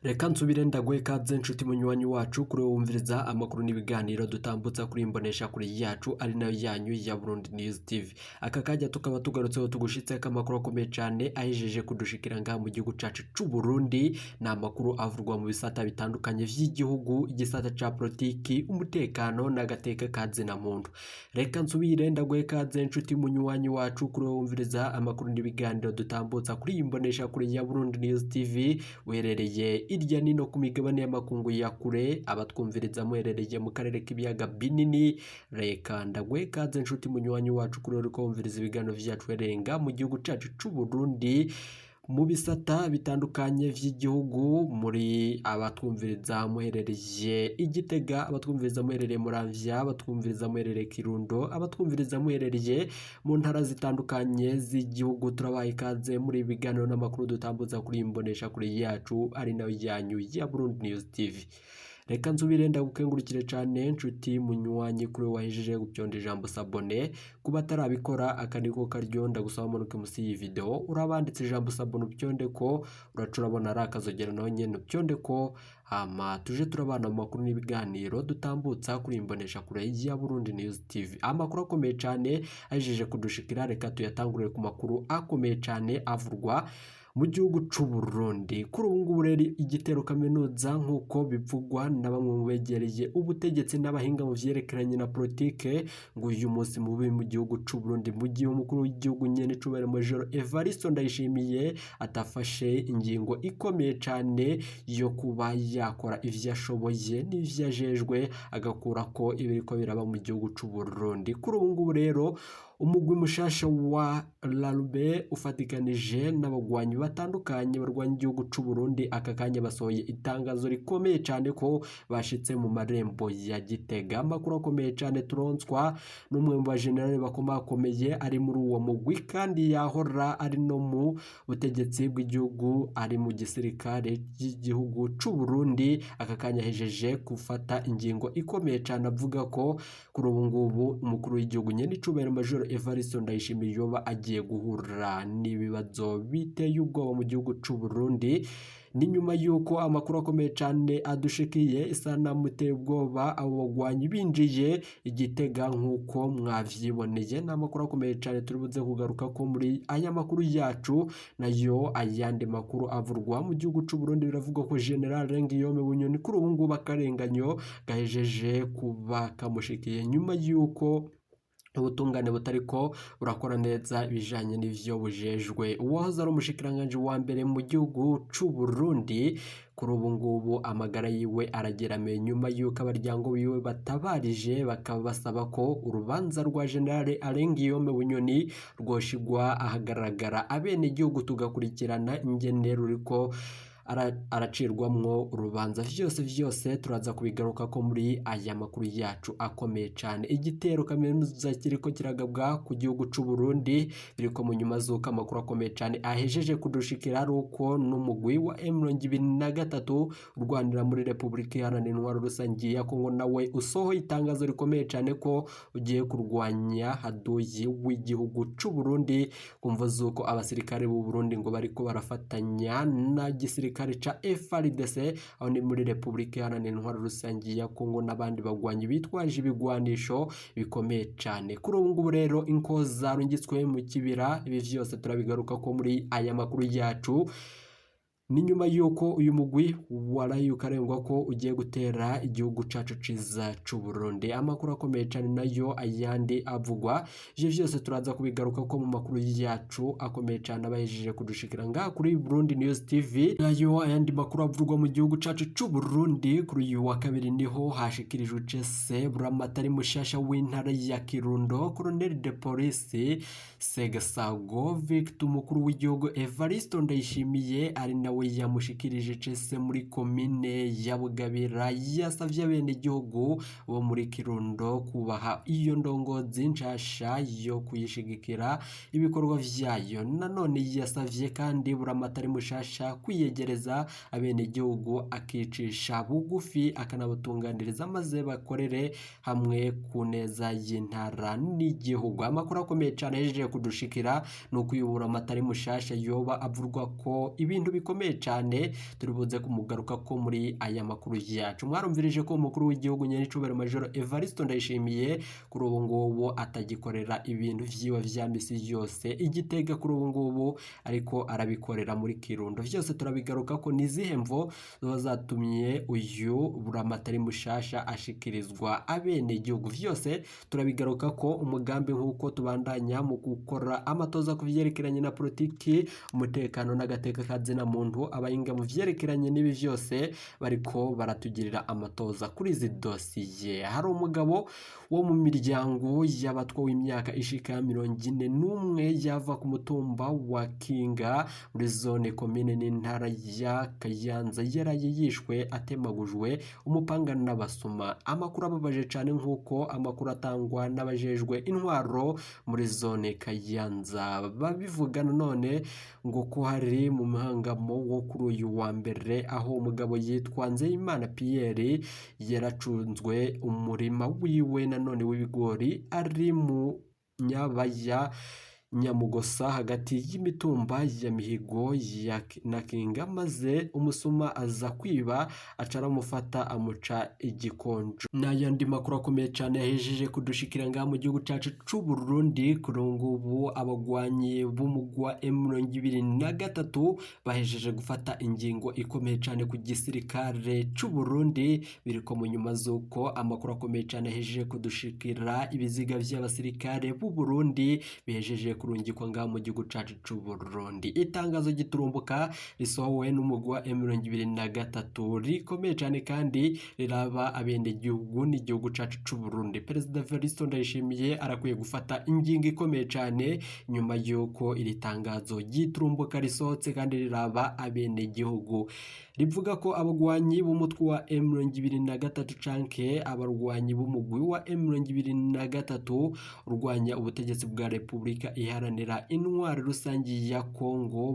Reka nsubire ndaguhe ikaze nshuti munywanyi wacu kuri wumviriza amakuru n'ibiganiro dutambutsa kuri imbonesha kuri yacu ari nayo yanyu ya Burundi News TV. Aka kajya tukaba tugarutseho tugushitse amakuru akomeye cyane ahejeje kudushikira ngaha mu gihugu cacu c'u Burundi. Na amakuru avurwa mu bisata bitandukanye vy'igihugu, igisata ca politiki, umutekano n'agateka kazina muntu. Reka nsubire ndaguhe ikaze nshuti munywanyi wacu kuri wumviriza amakuru n'ibiganiro dutambutsa kuri imbonesha kuri ya Burundi News TV werereye irya nino ku migabane y'amakungu ya kure, abatwumviriza muherereye mu karere k'ibiyaga binini. Reka ndaguhe ikaze nshuti munywanyi wacu kuri uriko wumviriza ibiganiro vyacu werenga mu gihugu cacu c'u Burundi mu bisata bitandukanye vy'igihugu, muri abatwumviriza muherereye Igitega, abatwumviriza muherereye Muramvya, abatwumviriza muherereye Kirundo, abatwumviriza muherereye mu ntara zitandukanye z'igihugu. Turabaye ikaze muri ibiganiro n'amakuru dutambutsa kuri imbonesha kuri yacu ari nayo yanyu ya Burundi News TV. Reka nsubire ndagukengurukire cyane nshuti munywanyi kuri wahejeje gupyonda ijambo sabone. Kuba atarabikora akaniko karyo ndagusaba munuke musi iyi video urabanditse ijambo sabone upyonde ko uracurabona ari akazogera naho nyene upyonde ko, hama tuje turabana mu makuru n'ibiganiro dutambutsa kuri imbonesha kure ya Burundi News TV. Amakuru akomeye cyane ahejeje kudushikira, reka tuyatangurire ku makuru akomeye cyane avurwa mu gihugu c'u Burundi. Kuri ubu ngubu rero igitero kaminuza nk'uko bivugwa na bamwe mu begereye ubutegetsi n'abahinga mu vyerekeranye na politike, ngo uyu munsi mubi mu gihugu c'u Burundi, mu gihe umukuru w'igihugu nyene cubahiro Major Evariste Ndayishimiye atafashe ingingo ikomeye cane yo kuba yakora ivyo ashoboye n'ivyo ajejwe agakurako ibiriko biraba mu gihugu c'u Burundi. Kuri ubu ngubu rero umugwi mushasha wa Larube ufatikanije n'abagwanyi batandukanye barwanya igihugu c'u Burundi aka kanya basohoye itangazo rikomeye cyane ko bashitse mu marembo ya Gitega. Amakuru akomeye cyane turonswa n'umwe mu bajenerali bakomakomeye ari muri uwo mugwi, kandi yahora ari no mu butegetsi bw'igihugu, ari mu gisirikare cy'igihugu c'u Burundi. Aka kanya hejeje gufata ingingo ikomeye cyane avuga ko kuri ubu ngubu umukuru w'igihugu nyene cubahiro Major Evariste Ndayishimiye yoba agiye guhura n'ibibazo biteye ubwoba mu gihugu c'u Burundi. Ni nyuma yuko amakuru akomeye cyane adushikiye isanamu iteye ubwoba abo bagwanyi binjiye Igitega nk'uko mwavyiboneye. N'amakuru akomeye cyane turibuze kugaruka ko muri aya makuru yacu. Nayo ayandi makuru avurwa mu gihugu c'u Burundi, biravuga ko General Guillaume Bunyoni kuri ubu ngubu akarenganyo gahejeje kuba kamushikiye nyuma yuko ubutungane butariko burakora neza ibijanye n'ivyo bujejwe. Uwahoze ari umushikiranganje wa mbere mu gihugu c'u Burundi kuri ubu ngubu amagara yiwe arageramiye nyuma yuko abaryango biwe batabarije bakaba basaba ko urubanza rwa General Guillaume Bunyoni rwoshigwa ahagaragara abene igihugu tugakurikirana ingene ruriko aracirwamwo urubanza. Vyose turaza kubigaruka ko muri aya makuru yacu akomeye cyane. Igitero kaminuza kiriko kiragabwa ku gihugu c'u Burundi biriko mu nyuma zuko amakuru akomeye cyane ahejeje kudushikira ari uko n'umugwi wa M23 urwanira muri Republika Iharanira Intwaro Rusangi ya Kongo nawe usohoye itangazo rikomeye cyane ko ugiye kurwanya haduyi w'igihugu c'u Burundi, kumva zuko abasirikare b'u Burundi ngo bariko barafatanya na gisirikare ca FARDC aho ni muri Republika Iharanira Intwaro Rusangi ya Kongo n'abandi bagwanyi bitwaje ibigwanisho bikomeye cyane. Kuri ubu ngubu rero inko zarungitswe mu kibira. Ibi vyose turabigaruka ko muri aya makuru yacu. Ni nyuma yuko uyu mugwi warayukarengwa ko ugiye gutera igihugu cacu ciza c'u Burundi. Amakuru akomeye cyane nayo ayandi avugwa. Ivyo vyose turaza kubigaruka ko mu makuru yacu akomeye cyane abahejeje kudushikira ngaha kuri Burundi News TV. Nayo ayandi makuru avugwa mu gihugu cacu c'u Burundi, kuri uyu wa kabiri niho hashikirijwe cese buramatari mushasha w'intara ya Kirundo, Colonel de Police Segasago Victor, umukuru w'igihugu Evariste Ndayishimiye ari nawe yamushikirije cese muri komine ya Bugabira. Yasavye abene igihugu bo muri Kirundo kubaha iyo ndongozi nshasha yo kuyishigikira ibikorwa vyayo. Nanone yasavye kandi buramatari mushasha kwiyegereza abene igihugu akicisha bugufi akanabutunganiriza maze bakorere hamwe ku neza y'intara n'igihugu. Amakuru akomeye cyane yejeje kudushikira nuko uyubura amatari mushasha yoba avurwa ko ibintu bikomeye bikomeye cyane turibuze kumugaruka ko muri aya makuru yacu. Mwarumvirije ko umukuru w'igihugu Nyenicubahiro Major Evariste Ndayishimiye kuri ubu ngubu atagikorera ibintu vyiwe vya misi yose Igitega kuri ubu ngubu ariko arabikorera muri Kirundo. Vyose turabigaruka ko nizihe mvo zatumye uyu buramatari mushasha ashikirizwa abene igihugu. Vyose turabigaruka ko umugambi nk'uko tubandanya mu gukora amatoza ku vyerekeranye na politiki, umutekano n'agateka kazina muntu. Abayinga mu vyerekeranye n'ibi vyose bariko baratugirira amatoza kuri izi dosiye. Hari umugabo wo mu miryango y'abatwa w'imyaka ishika 41 yava ku mutumba wa Kinga muri zone komine n'intara ya Kayanza yaraye yishwe atemagujwe umupanga n'abasuma. Amakuru ababaje cyane nk'uko amakuru atangwa n'abajejwe intwaro muri zone Kayanza babivuga none ngo ko hari mu muhangamo wo kuri uyu wa mbere aho umugabo yitwa Nzeyimana Pierre yaracunzwe umurima wiwe nanone w'ibigori ari mu Nyabaya Nyamugosa hagati y'imitumba ya Mihigo na Kinga, maze umusuma aza kwiba acaramufata amuca igikonjo. N'ayandi makuru akomeye cyane yahejeje kudushikira ngaha mu gihugu cyacu c'u Burundi. Kuri ubu abagwanyi b'umugwa M23 bahejeje gufata ingingo ikomeye cyane ku gisirikare c'u Burundi, biriko mu nyuma z'uko amakuru akomeye cyane yahejeje kudushikira ibiziga vy'abasirikare b'u Burundi bihejeje kurungikwa ngaha mu gihugu cyacu c'u Burundi. Itangazo giturumbuka risohowe n'umugwa M23 rikomeye cyane kandi riraba abende igihugu n'igihugu cyacu c'u Burundi. Perezida Evariste Ndayishimiye arakwiye gufata ingingo ikomeye cyane nyuma y'uko iri tangazo giturumbuka risohotse kandi riraba abende igihugu. Rivuga ko abagwanyi b'umutwe wa M23 canke abarwanyi b'umugwi wa M23 urwanya ubutegetsi bwa Repubulika iharanira intwari rusangi ya Kongo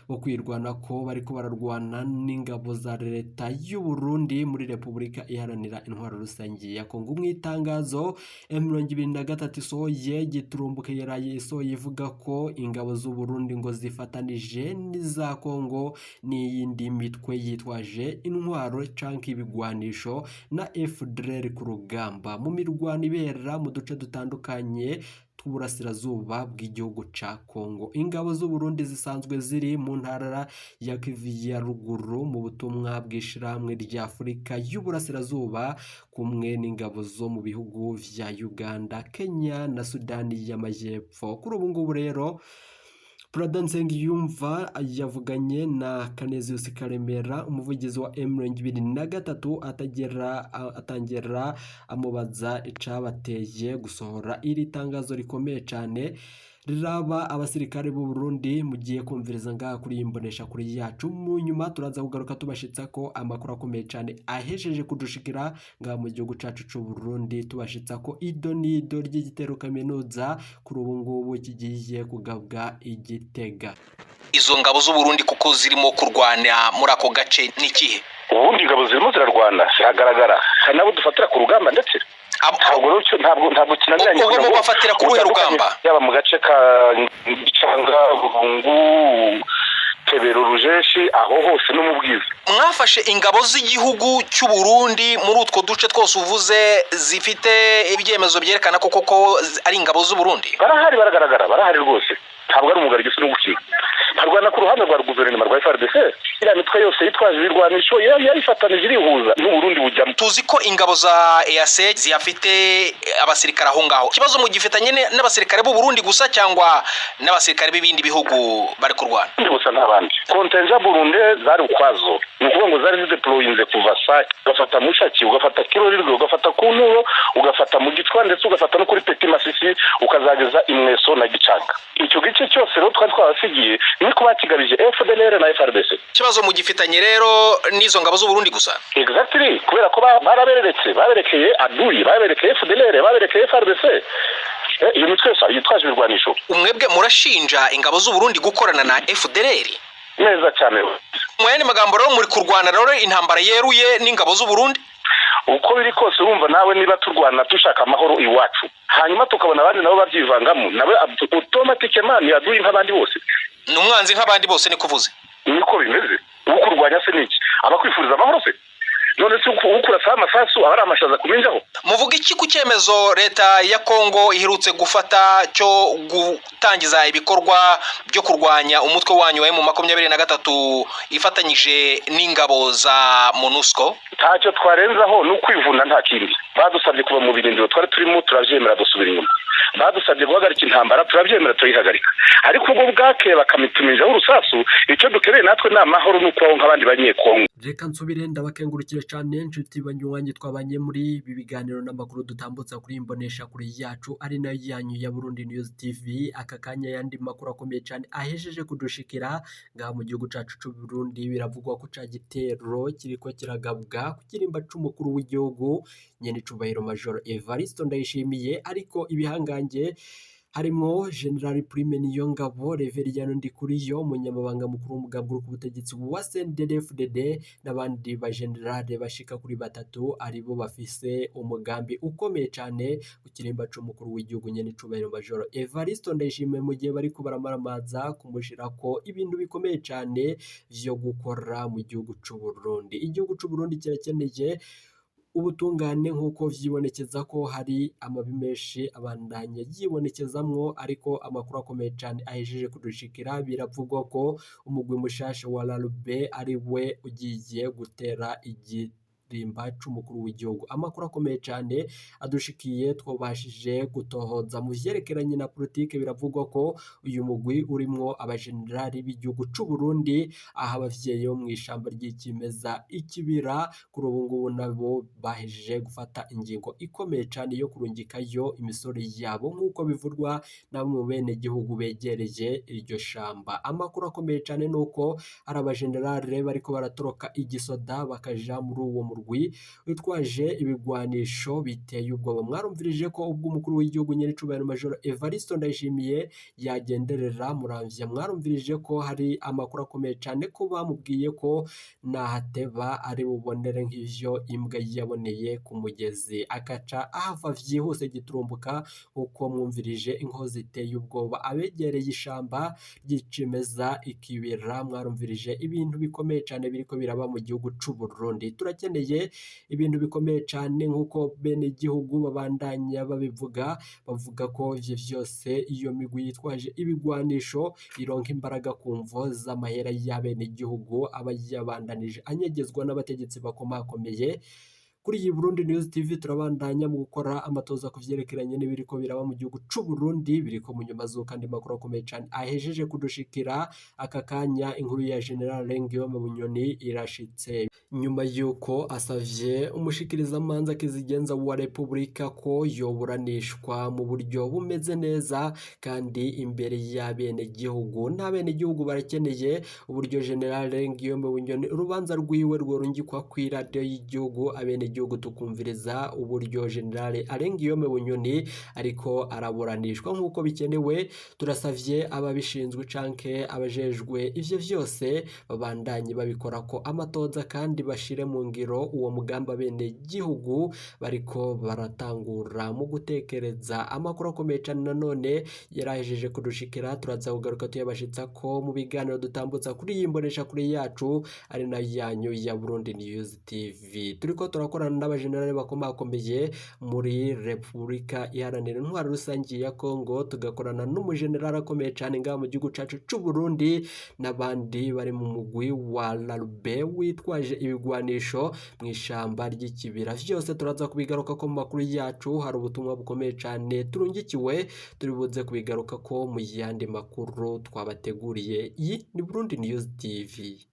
bo kwirwana ko bariko bararwana n'ingabo za leta y'u Burundi muri Repubulika iharanira intwari rusangi ya Kongo. Mwitangazo M23 isohoye giturumbuke yaraye isohoye ivuga ko ingabo z'u Burundi ngo zifatanije n'iza Kongo n'iyindi mitwe yitwaje intwaro canke ibigwanisho na FDLR ku rugamba mu mirwano ibera mu duce dutandukanye tw'uburasirazuba bw'igihugu ca Kongo. Ingabo z'u Burundi zisanzwe ziri mu ntara ya Kivu ya ruguru mu butumwa bw'ishiramwe rya Afurika y'uburasirazuba kumwe n'ingabo zo mu bihugu vya Uganda, Kenya na Sudani y'Amajyepfo. Kuri ubu ngubu rero Prudence Nsengiyumva yavuganye na Canisius Karemera umuvugizi wa M23 atangira amubaza icabateye gusohora iri tangazo rikomeye cyane riraba abasirikare b'u Burundi. Mugiye kumviriza ngaha kuri imbonesha kuri yacu, mu nyuma turaza kugaruka tubashitsa ko amakuru akomeye cyane ahejeje kudushikira ngaha mu gihugu cyacu c'u Burundi, tubashitsa ko idonido ry'igitero kaminuza kuri ubu ngubu kigiye kugabwa Igitega. Izo ngabo z'u Burundi kuko zirimo kurwana muri ako gace n'ikihe? Ubundi ingabo zirimo zirarwana ziragaragara, hari nabo dufatira ku rugamba ndetse ntabwo kinaniranye ubwo bafatira ku ruhe rugamba, yaba mu gace ka Gicanga, Burungu, Kebero, Rujeshi, aho hose no mu Bwiza. Mwafashe ingabo z'igihugu cy'u Burundi muri utwo duce twose uvuze zifite ibyemezo byerekana ko koko ari ingabo z'u Burundi? Barahari, baragaragara, barahari rwose, ntabwo ari umugari gisa no gukika. Harwana ku ruhande rwa guverinoma rwa FARDC, iriya mitwe yose yitwaje ibirwanisho yarifatanije irihuza n'u Burundi bujyamo. Tuzi ko ingabo za EAC ziyafite abasirikare aho ngaho. Kibazo mu gifitanye n'abasirikare b'u Burundi gusa cyangwa n'abasirikare b'ibindi bihugu bari kurwana? Ndi gusa n'abandi. Kontenja Burundi zari ukwazo. Nukuvuga ngo zari zideployinze kuva saa ugafata Mushaki, ugafata Kirorirwe, ugafata Kunturo, ugafata mu Gitwa ndetse ugafata no kuri Petit Masisi ukazageza Imweso na Gicanga. Icyo gice cyose rero twasigiye niko bakigabije FDLR na FARDC. Kibazo mu gifitanye rero n'izo ngabo z'u Burundi gusa? Exactly, kubera ko baberekeye adui, baberekeye FDLR, baberekeye FARDC. Iyo mitwe yose yitwaje ibirwanisho. Umwebwe murashinja ingabo z'u Burundi gukorana na FDLR? Neza cyane. Mu yandi magambo rero muri kurwana rero intambara yeruye n'ingabo z'u Burundi? Uko biri kose urumva nawe niba turwana dushaka amahoro iwacu, hanyuma tukabona abandi nabo babyivangamo, nawe automatically yaduye nk'abandi bose. Numwanzi nk'abandi bose ni kuvuze? niko bimeze ukurwanya se niki abakwifuriza amahoro se none se ukurasa amasasu abari amashaza kuminjaho. Muvuga iki ku cyemezo leta ya Kongo iherutse gufata cyo gutangiza ibikorwa byo kurwanya umutwe wanyu wa M23 ifatanyije n'ingabo za MONUSCO? Ntacyo twarenzaho no kwivuna nta kindi. Badusabye kuva mu birindiro twari turimo turavyemera dusubira inyuma. Badusabye guhagarika intambara turavyemera turihagarika. Ariko ubwo bwake bakamitumiza urusasu icyo dukereye natwe n'amahoro nuko nk'abandi banyekongo. Reka nsubire ndabakengurukire cyane inshuti banywanyi twabanye muri ibi biganiro n'amakuru dutambutsa kuri imbonesha kuri yacu ari nayo yanyu ya Burundi News TV. Aka kanya yandi makuru akomeye cyane ahejeje kudushikira ngaha mu gihugu cacu c'u Burundi. Biravugwa ko ca gitero kiriko kiragabwa ku kirimba c'umukuru w'igihugu nyene cubahiro Major Evariste Ndayishimiye, ariko ibihangange harimo General Prime Niyongabo, Reverien Ndikuriyo, umunyamabanga mukuru w'umugambwe w'ubutegetsi wa CNDD-FDD n'abandi ba generale bashika kuri batatu aribo bafise umugambi ukomeye cyane ku kirimba c'umukuru w'igihugu nyene cubahiro Major Evariste Ndayishimiye mu gihe bariko baramaramaza kumushirako ibintu bikomeye cyane vyo gukora mu gihugu c'u Burundi. Igihugu c'u Burundi kirakeneye ubutungane nk'uko vyibonekeza ko hari amabi menshi abandanye yibonekezamwo, ariko amakuru akomeye cyane ahejeje kudushikira. Biravugwa ko umugwi mushasha wa Larube ari we ugiye gutera igirimba c'umukuru w'igihugu. Amakuru akomeye cyane adushikiye twobashije gutohoza mu vyerekeranye na politike. Biravugwa ko uyu mugwi urimwo abajenerali b'igihugu c'u Burundi, aha abavyeyi bo mw'ishamba ry'ikimeza ikibira kuri ubu ngubu nabo bahejeje gufata ingingo ikomeye cyane yo kurungikayo imisore yabo nk'uko bivurwa na mu bene gihugu begereye iryo shamba. Amakuru akomeye cyane nuko ari abajenerali bariko baratoroka igisoda bakaja muri uwo murwi witwaje ibigwanisho biteye ubwoba. Mwarumvirije ko ubwo umukuru w'igihugu nyene cubahiro Major Evariste Ndayishimiye yagenderera Muramvya, mwarumvirije ko hari amakuru akomeye cyane ko bamubwiye ko nahateba ari bubonere nk'ivyo imbwa yaboneye ku mugezi akaca ahava vyihuse giturumbuka, uko mwumvirije inkozi iteye ubwoba abegereye ishamba ry'icimeza ikibira. Mwarumvirije ibintu bikomeye cyane biriko biraba mu gihugu c'u Burundi. Turakeneye ibintu bikomeye cyane nk'uko bene gihugu babandanya babivuga, bavuga ko ivyo vyose iyo migwi yitwaje ibigwanisho ironka imbaraga ku mvo z'amahera y'abene gihugu aba yabandanije anyegezwa n'abategetsi bakomakomeye. Kuri iyi Burundi News TV turabandanya mu gukora amatoza ku vyerekeranye n'ibiriko biraba mu gihugu c'u Burundi, biriko mu nyuma zo kandi makuru akomeye cyane ahejeje kudushikira. Aka kanya inkuru ya General Guillaume Bunyoni irashitse nyuma yuko asavye umushikirizamanza kizigenza wa Republika ko yoburanishwa mu buryo bumeze neza kandi imbere y'abene gihugu. N'abene gihugu barakeneye uburyo General Guillaume Bunyoni urubanza rwiwe rworungikwa ku radio y'igihugu, abene gihugu tukumviriza uburyo General Guillaume Bunyoni ariko araburanishwa nk'uko bikenewe. Turasavye ababishinzwe canke abajejwe ivyo vyose babandanye babikora ko amatoza kandi bashire mu ngiro uwo mugamba bene gihugu bariko baratangura mu gutekereza. Amakuru akomeye cyane nanone yarahejeje kudushikira, turaza kugaruka tuyabashitsa ko mu biganiro dutambutsa kuri yimbonesha kuri yacu ari nayo yanyu ya Burundi News TV. Turiko turakorana n'abajenerali bakomakomeye muri Republika Iharanira Intwaro Rusange ya Kongo, tugakorana n'umujenerali akomeye cyane ngaha mu gihugu cacu c'u Burundi n'abandi bari mu mugwi wa Larube witwaje ibigwanisho mw'ishamba ry'ikibira. Vyose turaza kubigaruka ko mu makuru yacu. Hari ubutumwa bukomeye cyane turungikiwe, turibuze kubigaruka ko mu yandi makuru twabateguriye. Iyi ni Burundi News TV.